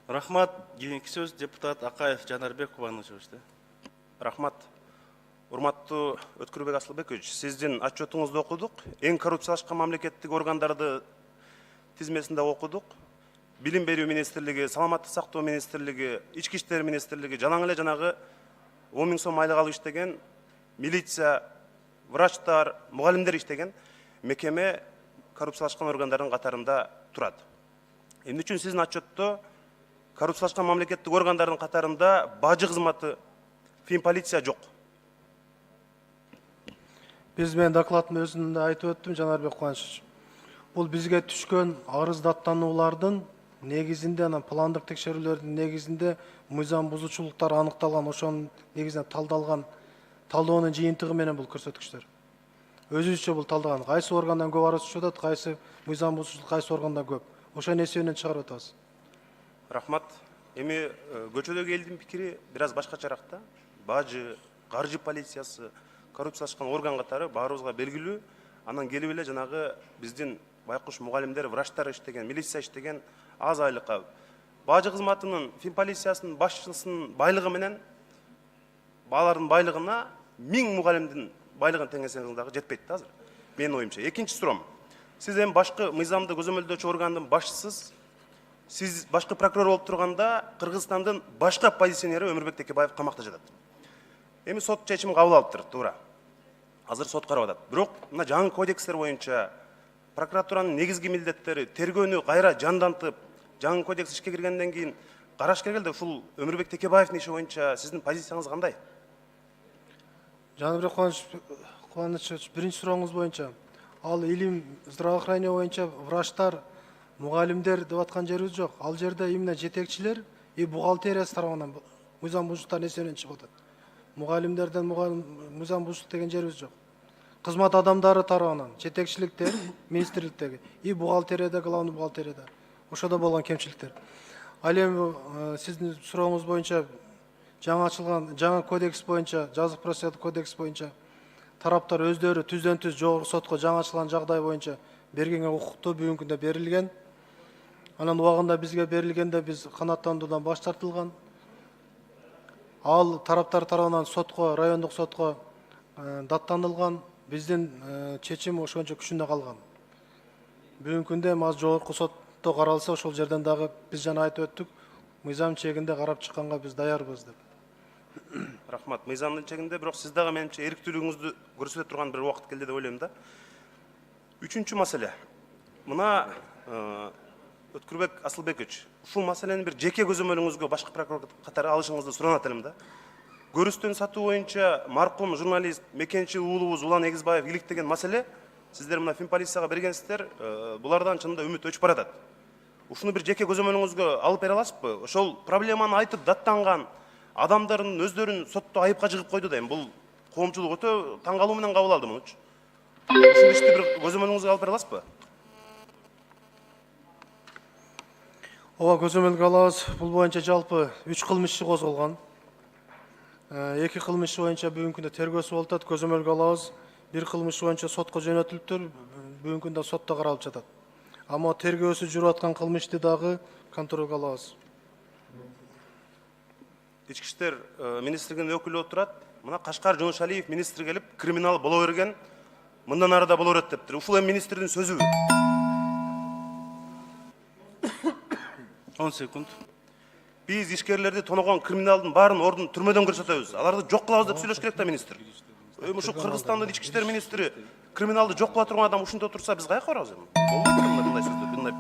Рахмат. Кийинки сөз депутат Акаев Жанарбек Кубанович. Рахмат. Урматтуу Өткүрбек Асылбекович, сиздин отчетуңузду окудук. Эң коррупциялашкан мамлекеттик органдарды тизмесинде окудук. Билим берүү министрлиги, саламаттык сактоо министрлиги, ички иштер министрлиги, жалаң эле жанагы 10 000 сом айлык алып иштеген милиция, врачтар, мугалимдер иштеген мекеме коррупциялашкан органдардын катарында турат. Эмне үчүн сиздин отчетто коррупциялашкан мамлекеттик органдардын катарында бажы кызматы, финполиция жок? Мен докладтын өзүндө айтып өттүм, Жанарбек Кубанович. Бул бизге түшкөн арыз даттануулардын негизинде, анан пландык текшерүүлөрдүн негизинде мыйзам бузуучулуктар аныкталган, ошонун негизинде талдалган талдоонун жыйынтыгы менен бул көрсөткүчтөр. Өзүбүзчө бул талдаган. Кайсы органдан көп арыз түшүп атат, кайсы мыйзам бузуучулук кайсы органда көп. Ошонун эсебинен чыгарып атабыз. Рахмат. Эми көчөдөгү элдин пикири бир аз башкачараак да. Бажы, каржы полициясы, коррупциялашкан орган катары баарыбызга белгилүү. Анан келип эле жанагы биздин байкуш мугалимдер, врачтар иштеген, милиция иштеген аз айлыкка бажы кызматынын, финполициясынын башчысынын байлыгы менен баалардын байлыгына 1000 мугалимдин байлыгын теңесеңиз дагы жетпейт да азыр. Менин оюмча. Экинчи суроом. Сиз эми башкы мыйзамды көзөмөлдөөчү органдын башчысыз. Сиз башкы прокурор болуп турганда Кыргызстандын башка оппозиционери Өмүрбек Текебаев камакта жатат. Эми сот чечим кабыл алыптыр, туура. Азыр сот карап атат. Бирок мына жаңы кодекстер боюнча прокуратуранын негизги милдеттери тергөөнү кайра жандантып, жаңы кодекс ишке киргенден кийин караш келгенде ушул Өмүрбек Текебаевдин иши боюнча сиздин позицияңыз кандай? Жанарбек Кубанович, биринчи сурооңуз боюнча, ал илим здравоохранение боюнча врачтар, мугалимдер деп аткан жерибиз жок. Ал жерде именно жетекчилер и бухгалтериясы тарабынан мыйзам бузуучулуктардын эсебинен чыгып атат. Мугалимдерден мыйзам бузуучулук деген жерибиз жок. Кызмат адамдары тарабынан, жетекчиликтер, министрликтеги и бухгалтерияда, главный бухгалтерияда. Ошодо болгон кемчиликтер. Ал эми сиздин сурооңуз боюнча жаңы ачылган жаңы кодекс боюнча, жазык процессуалдык кодекс боюнча тараптар өздөрү түздөн түз жогорку сотко жаңы ачылган жагдай боюнча бергенге укуктуу бүгүнкү күндө берилген. Анан убагында бизге берилгенде биз канааттандуудан баш тартылган. Ал тараптар тарабынан сотко, райондук сотко даттанылган. Биздин чечим ошончо күчүндө калган. Бүгүнкү күндө азыр жогорку сотто каралса, ошол жерден дагы биз жана айтып өттүк, мыйзам чегинде карап чыкканга биз даярбыз деп. Рахмат. Мыйзамдын чегинде, бирок сиз дагы менимче эрктүүлүгүңүздү көрсөтө турган бир убакыт келди деп ойлойм да. Үчүнчү маселе. Мына Өткүрбек Асылбекович, ушул маселени бир жеке көзөмөлүңүзгө башкы прокурор катары алышыңызды суранат элем да. Көрүстөн сатуу боюнча маркум журналист, мекенчил уулубуз Улан Эгизбаев иликтеген маселе, сиздер мына финполицияга бергенсиздер, булардан чынында үмүт өчүп баратат. Ушуну бир жеке көзөмөлүңүзгө алып бере аласызбы? Ошол проблеманы айтып даттанган адамдардын өздөрүн сотто айыпка жыгып койду да, эми бул коомчулук өтө таң калуу менен кабыл алды мунучу. Ушул ишти бир көзөмөлүңүзгө алып бере аласызбы? Ооба, көзөмөлгө алабыз. Бул боюнча жалпы 3 кылмыш иши козголгон. 2 кылмыш иши боюнча бүгүнкү күндө тергөөсү болуп атат, көзөмөлгө алабыз. 1 кылмыш боюнча сотко жөнөтүлүптүр, бүгүнкү күндө сотто каралып жатат. Ама тергөөсү жүрүп аткан кылмышты дагы контролго алабыз. Ички иштер министрлигинин өкүлү отурат. Мына Кашкар Жонушалиев министр келип, криминал боло берген, мындан ары да боло берет дептир. Ушул эми министрдин сөзүбү. 10 секунд. Биз ишкерлерди тоногон криминалдын баарын ордун түрмөдөн көрсөтөбүз. Аларды жок кылабыз деп сүйлөш керек да министр. Ушу Кыргызстандын ички иштер министри криминалды жок кыла турган адам ушунда турса, биз каяка барабыз эми? Болбойт мындай сөздөр, мындай